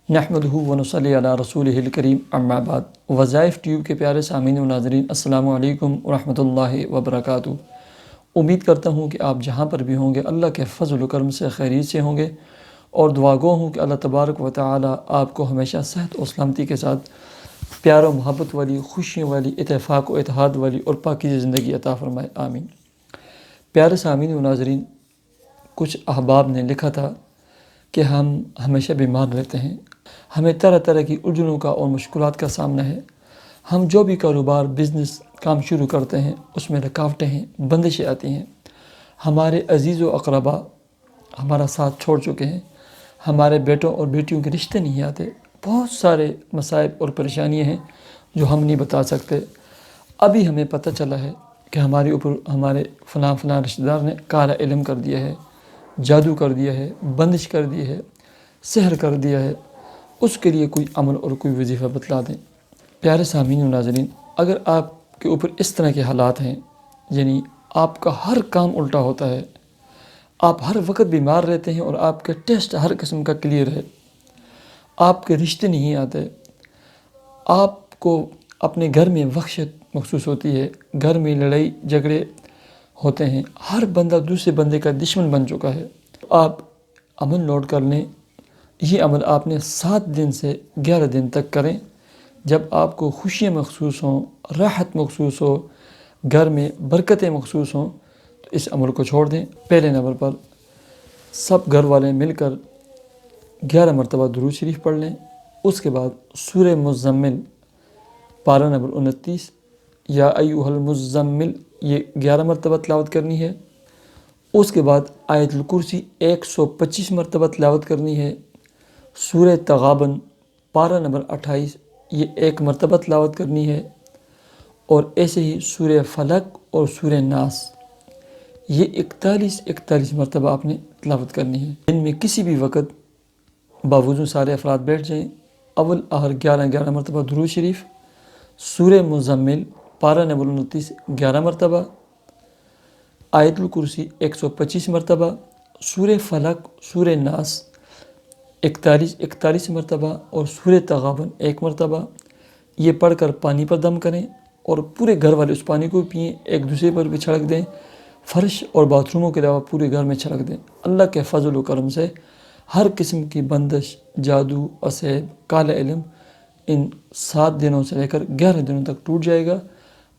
نحمدہ ونصلی علی رسولہ الکریم اما بعد۔ وظائف ٹیوب کے پیارے سامعین و ناظرین، السلام علیکم ورحمۃ اللہ وبرکاتہ۔ امید کرتا ہوں کہ آپ جہاں پر بھی ہوں گے اللہ کے فضل و کرم سے خیریت سے ہوں گے، اور دعا گو ہوں کہ اللہ تبارک و تعالی آپ کو ہمیشہ صحت و سلامتی کے ساتھ پیار و محبت والی، خوشیوں والی، اتفاق و اتحاد والی اور پاکیزہ زندگی عطا فرمائے، آمین۔ پیارے سامعین و ناظرین، کچھ احباب نے لکھا تھا کہ ہم ہمیشہ بیمار رہتے ہیں، ہمیں طرح طرح کی الجھنوں کا اور مشکلات کا سامنا ہے، ہم جو بھی کاروبار بزنس کام شروع کرتے ہیں اس میں رکاوٹیں ہیں، بندشیں آتی ہیں، ہمارے عزیز و اقربا ہمارا ساتھ چھوڑ چکے ہیں، ہمارے بیٹوں اور بیٹیوں کے رشتے نہیں آتے، بہت سارے مصائب اور پریشانیاں ہیں جو ہم نہیں بتا سکتے۔ ابھی ہمیں پتہ چلا ہے کہ ہمارے اوپر ہمارے فلاں رشتہ دار نے کالا علم کر دیا ہے، جادو کر دیا ہے، بندش کر دی ہے، سحر کر دیا ہے، اس کے لیے کوئی عمل اور کوئی وظیفہ بتلا دیں۔ پیارے سامعین و ناظرین، اگر آپ کے اوپر اس طرح کے حالات ہیں، یعنی آپ کا ہر کام الٹا ہوتا ہے، آپ ہر وقت بیمار رہتے ہیں اور آپ کے ٹیسٹ ہر قسم کا کلیئر ہے، آپ کے رشتے نہیں آتے، آپ کو اپنے گھر میں وحشت محسوس ہوتی ہے، گھر میں لڑائی جھگڑے ہوتے ہیں، ہر بندہ دوسرے بندے کا دشمن بن چکا ہے، آپ عمل نوٹ کر لیں۔ یہ عمل آپ نے 7 دن سے 11 دن تک کریں۔ جب آپ کو خوشیاں محسوس ہوں، راحت محسوس ہو، گھر میں برکتیں محسوس ہوں، تو اس عمل کو چھوڑ دیں۔ پہلے نمبر پر سب گھر والے مل کر 11 مرتبہ درود شریف پڑھ لیں۔ اس کے بعد سورہ مزمل پارہ نمبر 29 یا ایھا المزمل یہ 11 مرتبہ تلاوت کرنی ہے۔ اس کے بعد آیت الکرسی 125 مرتبہ تلاوت کرنی ہے۔ سورہ تغابن پارہ نمبر 28 یہ 1 مرتبہ تلاوت کرنی ہے، اور ایسے ہی سورہ فلق اور سورہ ناس یہ 41 مرتبہ آپ نے تلاوت کرنی ہے۔ دن میں کسی بھی وقت باوضو سارے افراد بیٹھ جائیں، اول آخر 11 مرتبہ درود شریف، سورہ مزمل پارہ نمبر 29 11 مرتبہ، آیت الکرسی 125 مرتبہ، سورہ فلق سورہ ناس 41 مرتبہ، اور سورہ تغابن 1 مرتبہ۔ یہ پڑھ کر پانی پر دم کریں اور پورے گھر والے اس پانی کو پئیں، ایک دوسرے پر بھی چھڑک دیں، فرش اور باتھ روموں کے علاوہ پورے گھر میں چھڑک دیں۔ اللہ کے فضل و کرم سے ہر قسم کی بندش، جادو، اسحر، کالا علم ان 7 دنوں سے لے کر 11 دنوں تک ٹوٹ جائے گا۔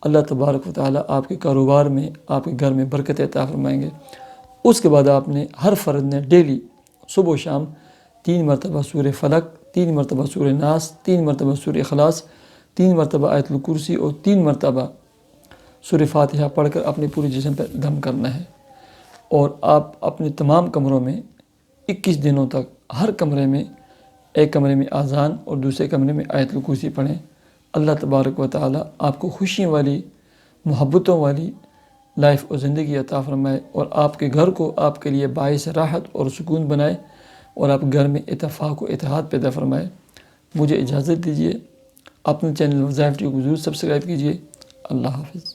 اللہ تبارک و تعالی آپ کے کاروبار میں، آپ کے گھر میں برکت عطا فرمائیں گے۔ اس کے بعد آپ نے ہر فرد نے ڈیلی صبح و شام 3 مرتبہ سورہ فلق، 3 مرتبہ سورہ ناس، 3 مرتبہ سورہ اخلاص، 3 مرتبہ آیت الکرسی اور 3 مرتبہ سورہ فاتحہ پڑھ کر اپنے پورے جسم پر دم کرنا ہے۔ اور آپ اپنے تمام کمروں میں 21 دنوں تک ہر کمرے میں، ایک کمرے میں اذان اور دوسرے کمرے میں آیت الکرسی پڑھیں۔ اللہ تبارک و تعالی آپ کو خوشیوں والی، محبتوں والی لائف اور زندگی عطا فرمائے، اور آپ کے گھر کو آپ کے لیے باعث راحت اور سکون بنائے، اور آپ گھر میں اتفاق و اتحاد پیدا فرمائے۔ مجھے اجازت دیجیے، اپنے چینل وظائف ٹیوب کو ضرور سبسکرائب کیجیے۔ اللہ حافظ۔